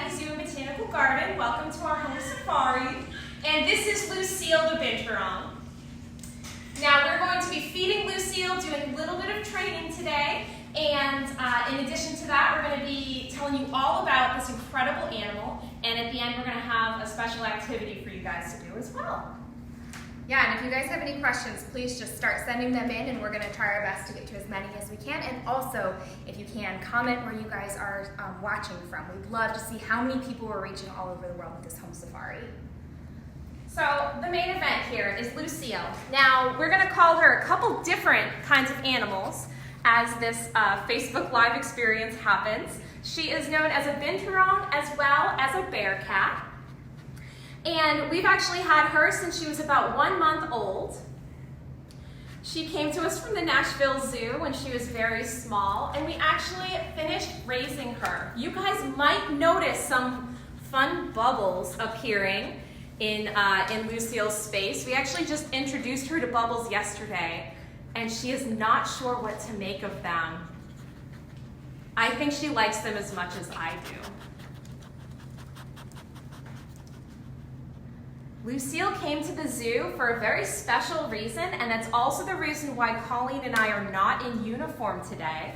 Cincinnati Zoo and Botanical Garden. Welcome to our home safari. And this is Lucille the Binturong. Now we're going to be feeding Lucille, doing a little bit of training today. And in addition to that, we're going to be telling you all about this incredible animal. And at the end, we're going to have a special activity for you guys to do as well. Yeah, and if you guys have any questions, please just start sending them in, and we're going to try our best to get to as many as we can. And also, if you can, comment where you guys are watching from. We'd love to see how many people we're reaching all over the world with this home safari. So the main event here is Lucille. Now, we're going to call her a couple different kinds of animals as this Facebook Live experience happens. She is known as a binturong as well as a bearcat. And we've actually had her since she was about 1 month old. She came to us from the Nashville Zoo when she was very small, and we actually finished raising her. You guys might notice some fun bubbles appearing in Lucille's space. We actually just introduced her to bubbles yesterday, and she is not sure what to make of them. I think she likes them as much as I do. Lucille came to the zoo for a very special reason, and that's also the reason why Colleen and I are not in uniform today.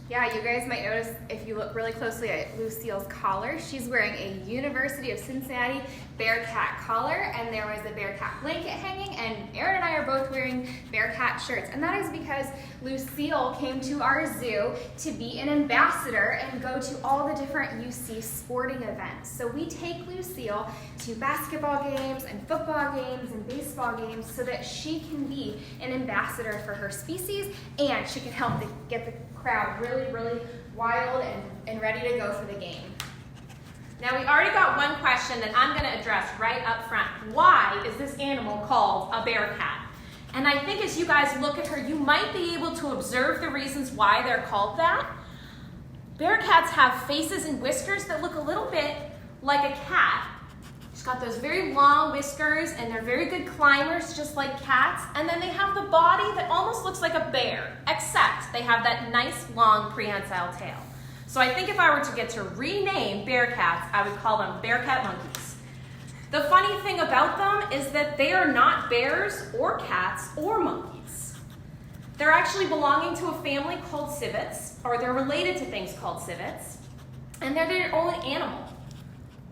Yeah, you guys might notice if you look really closely at Lucille's collar, she's wearing a University of Cincinnati Bearcat collar, and there was a Bearcat blanket hanging, and Aaron and I are both wearing Bearcat shirts. And that is because Lucille came to our zoo to be an ambassador and go to all the different UC sporting events. So we take Lucille to basketball games and football games and baseball games so that she can be an ambassador for her species, and she can help get the crowd really wild and ready to go for the game. Now we already got one question that I'm going to address right up front. Why is this animal called a bearcat? And I think as you guys look at her, you might be able to observe the reasons why they're called that. Bearcats have faces and whiskers that look a little bit like a cat. She's got those very long whiskers, and they're very good climbers, just like cats. And then they have the body that almost looks like a bear, except they have that nice, long, prehensile tail. So I think if I were to get to rename Bearcats, I would call them Bearcat monkeys. The funny thing about them is that they are not bears or cats or monkeys. They're actually belonging to a family called civets, or they're related to things called civets, and they're their own animal.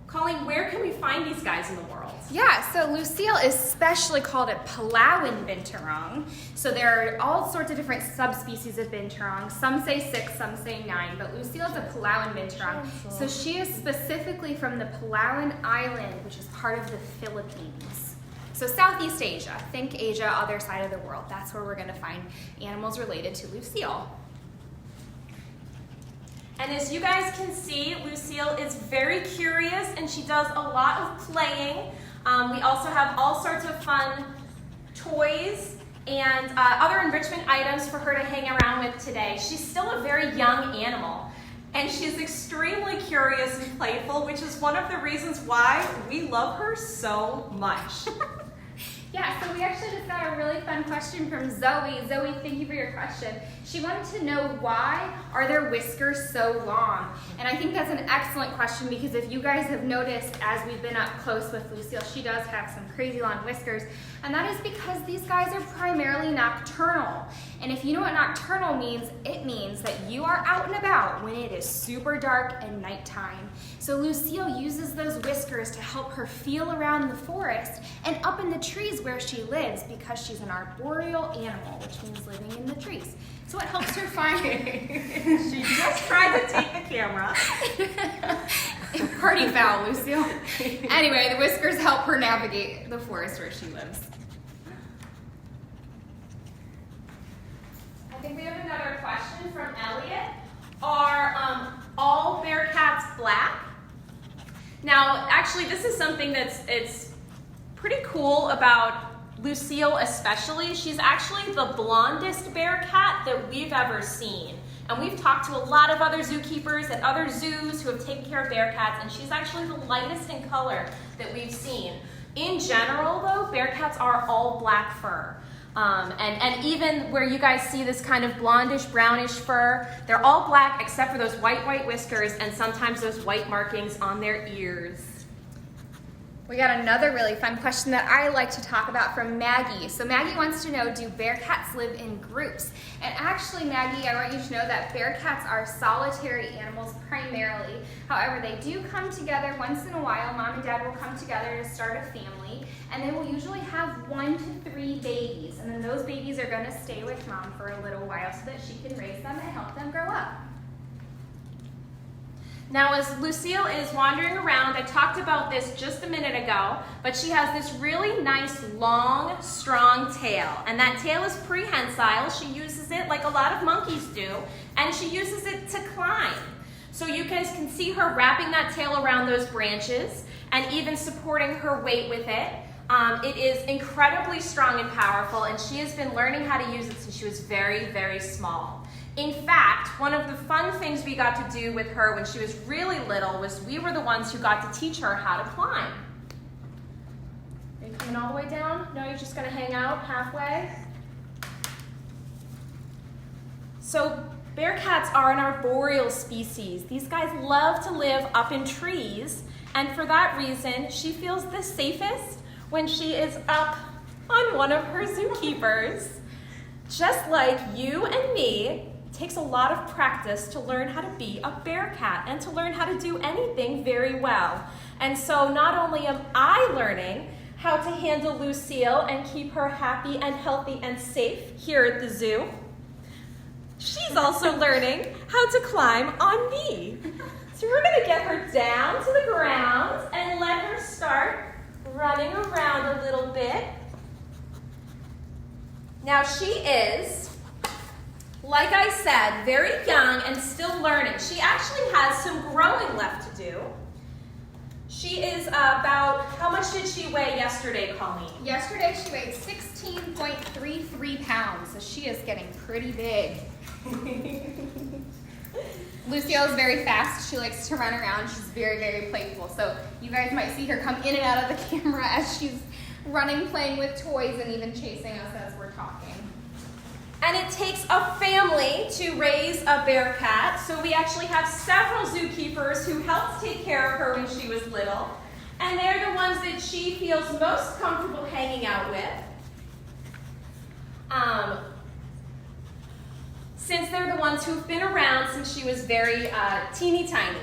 Colleen, where can we find these guys in the world? Yeah, so Lucille is specially called a Palawan binturong. So there are all sorts of different subspecies of binturong. Some say 6, some say 9, but Lucille is a Palawan binturong. So she is specifically from the Palawan Island, which is part of the Philippines. So Southeast Asia, think Asia, other side of the world. That's where we're going to find animals related to Lucille. And as you guys can see, Lucille is very curious, and she does a lot of playing. We also have all sorts of fun toys and other enrichment items for her to hang around with today. She's still a very young animal, and she's extremely curious and playful, which is one of the reasons why we love her so much. Yeah, so we actually just got a really fun question from Zoe. Zoe, thank you for your question. She wanted to know, why are their whiskers so long? And I think that's an excellent question, because if you guys have noticed as we've been up close with Lucille, she does have some crazy long whiskers. And that is because these guys are primarily nocturnal. And if you know what nocturnal means, it means that you are out and about when it is super dark and nighttime. So Lucille uses those whiskers to help her feel around the forest and up in the trees where she lives, because she's an arboreal animal, which means living in the trees. So it helps her find She just tried to take the camera. Party foul, Lucille. Anyway, the whiskers help her navigate the forest where she lives. I think we have another question from Elliot. Are all Bearcats black? Now, actually, this is something it's pretty cool about Lucille especially. She's actually the blondest Bearcat that we've ever seen. And we've talked to a lot of other zookeepers at other zoos who have taken care of Bearcats, and she's actually the lightest in color that we've seen. In general, though, Bearcats are all black fur. And even where you guys see this kind of blondish, brownish fur, they're all black except for those white whiskers and sometimes those white markings on their ears. We got another really fun question that I like to talk about from Maggie. So Maggie wants to know, do Bearcats live in groups? And actually, Maggie, I want you to know that Bearcats are solitary animals primarily. However, they do come together once in a while. Mom and Dad will come together to start a family, and they will usually have 1 to 3 babies. And then those babies are going to stay with Mom for a little while so that she can raise them and help them grow up. Now, as Lucille is wandering around, I talked about this just a minute ago, but she has this really nice, long, strong tail. And that tail is prehensile. She uses it like a lot of monkeys do, and she uses it to climb. So you guys can see her wrapping that tail around those branches and even supporting her weight with it. It is incredibly strong and powerful, and she has been learning how to use it since she was very, very small. In fact, one of the fun things we got to do with her when she was really little was we were the ones who got to teach her how to climb. Are you coming all the way down? No, you're just going to hang out halfway? So Bearcats are an arboreal species. These guys love to live up in trees, and for that reason, she feels the safest when she is up on one of her zookeepers. Just like you and me, it takes a lot of practice to learn how to be a Bearcat and to learn how to do anything very well. And so not only am I learning how to handle Lucille and keep her happy and healthy and safe here at the zoo, she's also learning how to climb on me. So we're going to get her down to the ground and let her start running around a little bit. Now she is, like I said, very young and still learning. She actually has some growing left to do. She is about, how much did she weigh yesterday, Colleen? Yesterday she weighed 16.33 pounds, so she is getting pretty big. Lucille is very fast. She likes to run around. She's very, very playful. So you guys might see her come in and out of the camera as she's running, playing with toys, and even chasing us as we're talking. And it takes a family to raise a Bearcat, so we actually have several zookeepers who helped take care of her when she was little, and they're the ones that she feels most comfortable hanging out with. Since they're the ones who've been around since she was very teeny tiny.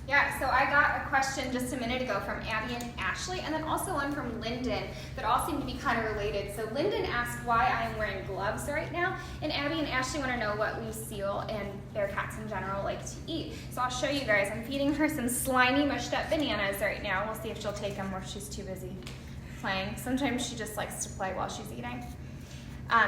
Yeah, so I got a question just a minute ago from Abby and Ashley, and then also one from Lyndon that all seem to be kind of related. So Lyndon asked why I am wearing gloves right now, and Abby and Ashley want to know what Lucille and Bearcats in general like to eat. So I'll show you guys. I'm feeding her some slimy, mushed up bananas right now. We'll see if she'll take them or if she's too busy playing. Sometimes she just likes to play while she's eating.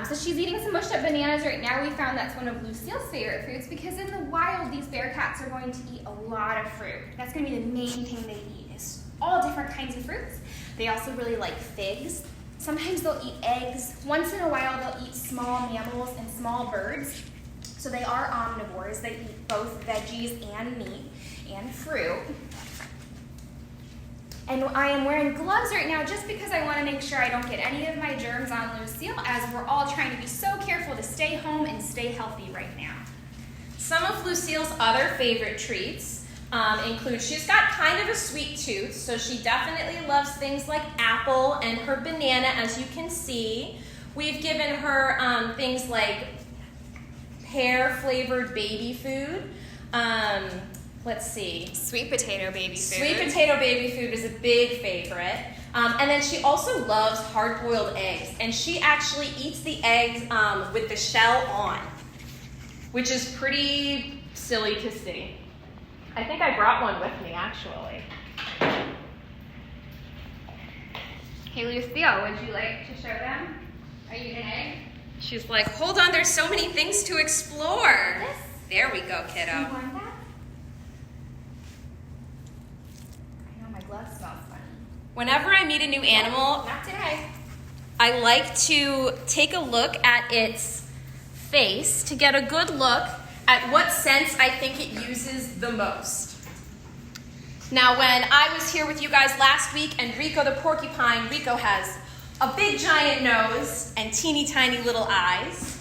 So she's eating some mushed up bananas right now. We found that's one of Lucille's favorite fruits because in the wild, these Bearcats are going to eat a lot of fruit. That's going to be the main thing they eat is all different kinds of fruits. They also really like figs. Sometimes they'll eat eggs. Once in a while, they'll eat small mammals and small birds. So they are omnivores. They eat both veggies and meat and fruit. And I am wearing gloves right now just because I want to make sure I don't get any of my germs on Lucille, as we're all trying to be so careful to stay home and stay healthy right now. Some of Lucille's other favorite treats include, she's got kind of a sweet tooth, so she definitely loves things like apple and her banana, as you can see. We've given her things like pear-flavored baby food. Let's see. Sweet potato baby food. Sweet potato baby food is a big favorite. And then she also loves hard-boiled eggs. And she actually eats the eggs with the shell on, which is pretty silly to see. I think I brought one with me, actually. Hey, Lucille, would you like to show them? Are you an egg? She's like, hold on, there's so many things to explore. This? There we go, kiddo. You want that? My glove smells funny. Whenever I meet a new animal, Not today. I like to take a look at its face to get a good look at what sense I think it uses the most. Now, when I was here with you guys last week and Rico the porcupine, Rico has a big giant nose and teeny tiny little eyes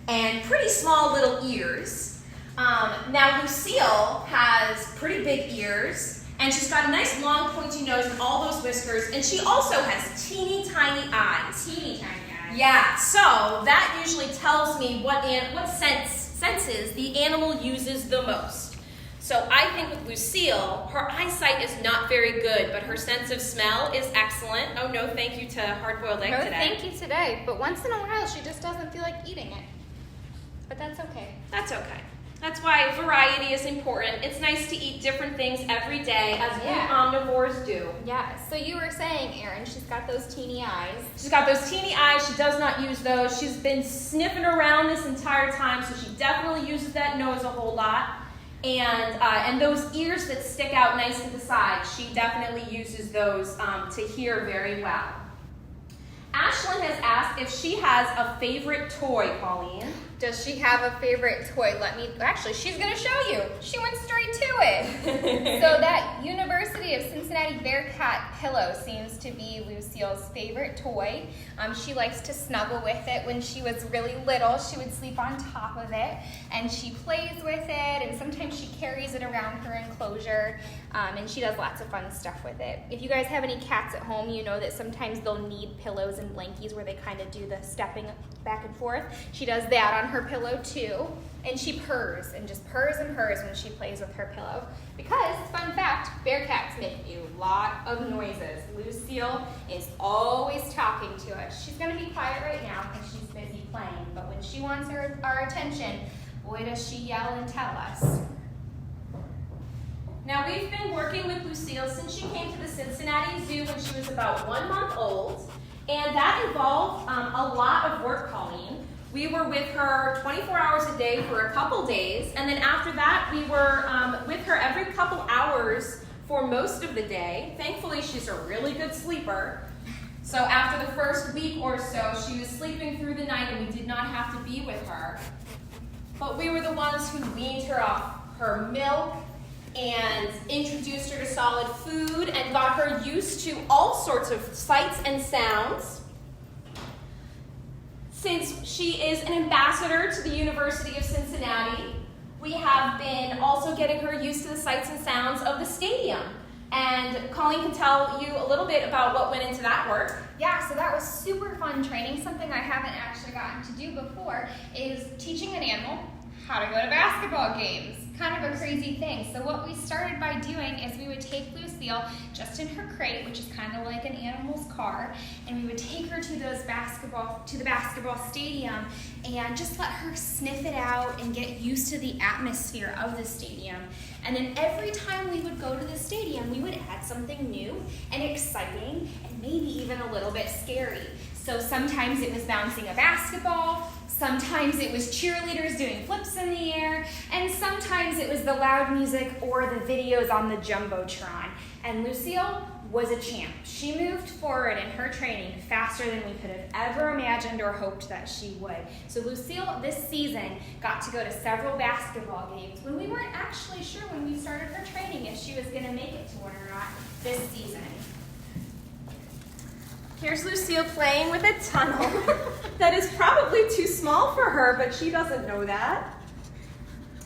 and pretty small little ears. Now Lucille has pretty big ears, and she's got a nice long pointy nose and all those whiskers, and she also has teeny tiny eyes. Teeny tiny eyes. Yeah, so that usually tells me what senses the animal uses the most. So I think with Lucille, her eyesight is not very good, but her sense of smell is excellent. Oh no, thank you to hard-boiled egg No, today. thank you today. But once in a while, she just doesn't feel like eating it. But that's okay. That's okay. That's why variety is important. It's nice to eat different things every day, as we omnivores do. Yeah, so you were saying, Erin, she's got those teeny eyes. She's got those teeny eyes. She does not use those. She's been sniffing around this entire time, so she definitely uses that nose a whole lot. And those ears that stick out nice to the side, she definitely uses those to hear very well. Ashlyn has asked if she has a favorite toy, Pauline. Does she have a favorite toy? Actually, she's going to show you. She went straight to it. So that University of Cincinnati Bearcat pillow seems to be Lucille's favorite toy. She likes to snuggle with it. When she was really little, she would sleep on top of it, and she plays with it, and sometimes she carries it around her enclosure, and she does lots of fun stuff with it. If you guys have any cats at home, you know that sometimes they'll need pillows and blankies where they kind of do the stepping back and forth. She does that on her pillow too, and she purrs and just purrs and purrs when she plays with her pillow. Because, fun fact, Bearcats make a lot of noises. Lucille is always talking to us. She's going to be quiet right now because she's busy playing, but when she wants our attention, boy does she yell and tell us. Now, we've been working with Lucille since she came to the Cincinnati Zoo when she was about 1 month old, and that involved a lot of work, Colleen. We were with her 24 hours a day for a couple days, and then after that, we were with her every couple hours for most of the day. Thankfully, she's a really good sleeper. So after the first week or so, she was sleeping through the night, and we did not have to be with her. But we were the ones who weaned her off her milk and introduced her to solid food and got her used to all sorts of sights and sounds. Since she is an ambassador to the University of Cincinnati, we have been also getting her used to the sights and sounds of the stadium. And Colleen can tell you a little bit about what went into that work. Yeah, so that was super fun training. Something I haven't actually gotten to do before is teaching an animal how to go to basketball games. Kind of a crazy thing. So what we started by doing is we would take Lucille just in her crate, which is kind of like an animal's car, and we would take her to the basketball stadium and just let her sniff it out and get used to the atmosphere of the stadium. And then every time we would go to the stadium, we would add something new and exciting and maybe even a little bit scary. So sometimes it was bouncing a basketball, sometimes it was cheerleaders doing flips in the air, and sometimes it was the loud music or the videos on the Jumbotron. And Lucille was a champ. She moved forward in her training faster than we could have ever imagined or hoped that she would. So Lucille, this season, got to go to several basketball games when we weren't actually sure when we started her training if she was going to make it to one or not this season. Here's Lucille playing with a tunnel that is probably too small for her, but she doesn't know that.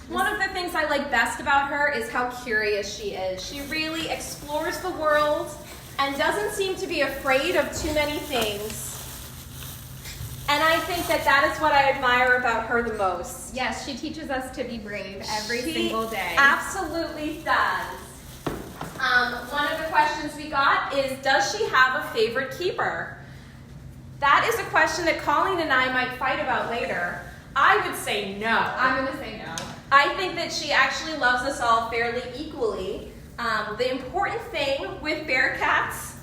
One of the things I like best about her is how curious she is. She really explores the world and doesn't seem to be afraid of too many things. And I think that is what I admire about her the most. Yes, she teaches us to be brave every single day. Absolutely does. One of the questions we got is, does she have a favorite keeper? That is a question that Colleen and I might fight about later. I would say no. I'm going to say no. I think that she actually loves us all fairly equally. The important thing with Bearcats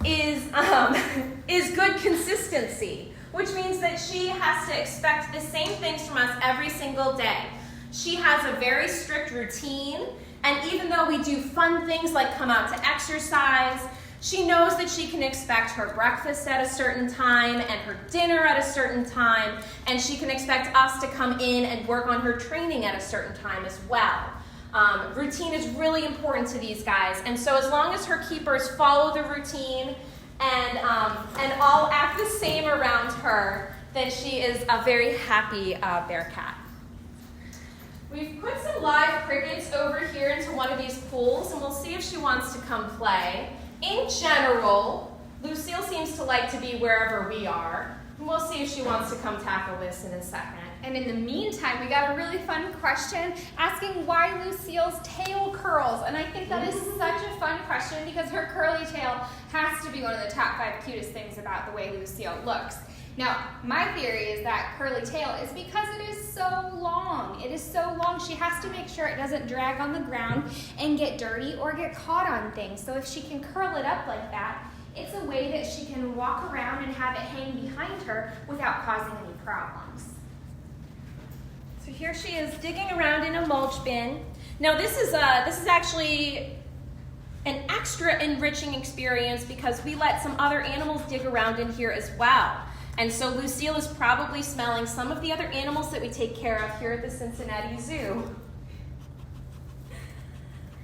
is good consistency, which means that she has to expect the same things from us every single day. She has a very strict routine, and even though we do fun things like come out to exercise, she knows that she can expect her breakfast at a certain time and her dinner at a certain time, and she can expect us to come in and work on her training at a certain time as well. Routine is really important to these guys, and so as long as her keepers follow the routine, and all act the same around her, then she is a very happy Bearcat. We've put some live crickets over here into one of these pools, and we'll see if she wants to come play. In general, Lucille seems to like to be wherever we are, and we'll see if she wants to come tackle this in a second. And in the meantime, we got a really fun question asking why Lucille's tail curls. And I think that is such a fun question because her curly tail has to be one of the top 5 cutest things about the way Lucille looks. Now, my theory is that curly tail is because it is so long. It is so long, she has to make sure it doesn't drag on the ground and get dirty or get caught on things. So if she can curl it up like that, it's a way that she can walk around and have it hang behind her without causing any problems. So here she is digging around in a mulch bin. Now this is actually an extra enriching experience because we let some other animals dig around in here as well. And so Lucille is probably smelling some of the other animals that we take care of here at the Cincinnati Zoo.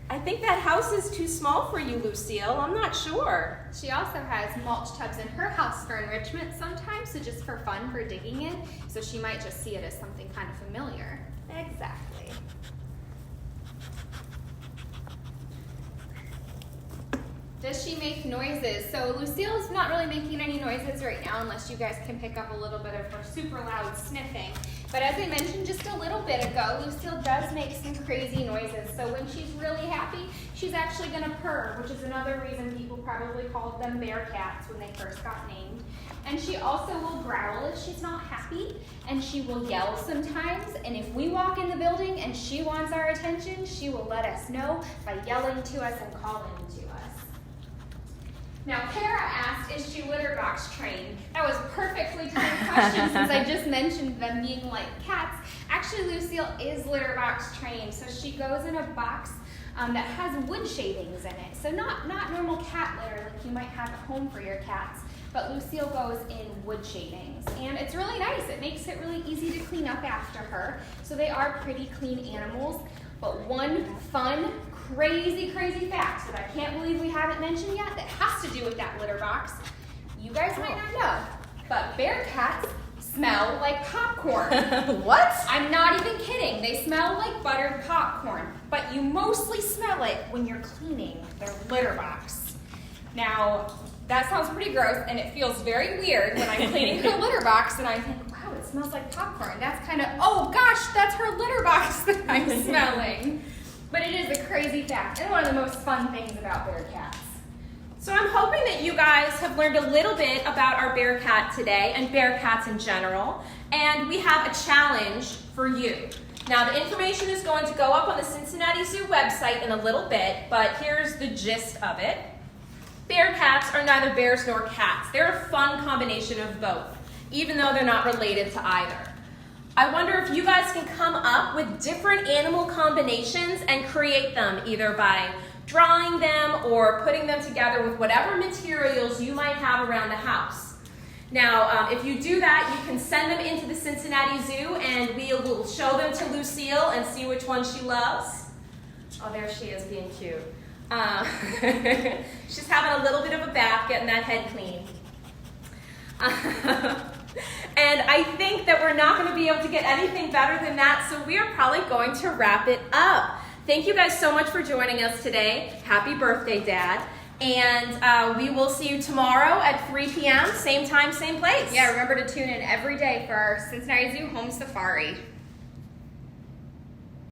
I think that house is too small for you, Lucille. I'm not sure. She also has mulch tubs in her house for enrichment sometimes, so just for fun, for digging in. So she might just see it as something kind of familiar. Exactly. Does she make noises? So Lucille's not really making any noises right now unless you guys can pick up a little bit of her super loud sniffing. But as I mentioned just a little bit ago, Lucille does make some crazy noises. So when she's really happy, she's actually gonna purr, which is another reason people probably called them Bearcats when they first got named. And she also will growl if she's not happy, and she will yell sometimes. And if we walk in the building and she wants our attention, she will let us know by yelling to us and calling to us. Now, Kara asked, is she litter box trained? That was a perfectly timed question since I just mentioned them being like cats. Actually, Lucille is litter box trained, so she goes in a box that has wood shavings in it. So not normal cat litter like you might have at home for your cats, but Lucille goes in wood shavings. And it's really nice. It makes it really easy to clean up after her. So they are pretty clean animals. But one fun, crazy fact that I can't believe we haven't mentioned yet that has to do with that litter box. You guys might not know, but Bearcats smell like popcorn. What? I'm not even kidding. They smell like buttered popcorn, but you mostly smell it when you're cleaning their litter box. Now, that sounds pretty gross, and it feels very weird when I'm cleaning her litter box, and I think, wow, it smells like popcorn. That's kind of, oh gosh, that's her litter box that I'm smelling. But it is a crazy fact, and one of the most fun things about Bearcats. So I'm hoping that you guys have learned a little bit about our Bearcat today and Bearcats in general, and we have a challenge for you. Now the information is going to go up on the Cincinnati Zoo website in a little bit, but here's the gist of it. Bearcats are neither bears nor cats. They're a fun combination of both, even though they're not related to either. I wonder if you guys can come up with different animal combinations and create them either by drawing them or putting them together with whatever materials you might have around the house. Now, if you do that, you can send them into the Cincinnati Zoo and we will show them to Lucille and see which one she loves. Oh, there she is being cute. She's having a little bit of a bath, getting that head clean. And I think that we're not going to be able to get anything better than that, so we are probably going to wrap it up. Thank you guys so much for joining us today. Happy birthday, Dad. And we will see you tomorrow at 3 p.m., same time, same place. Yeah, remember to tune in every day for our Cincinnati Zoo Home Safari.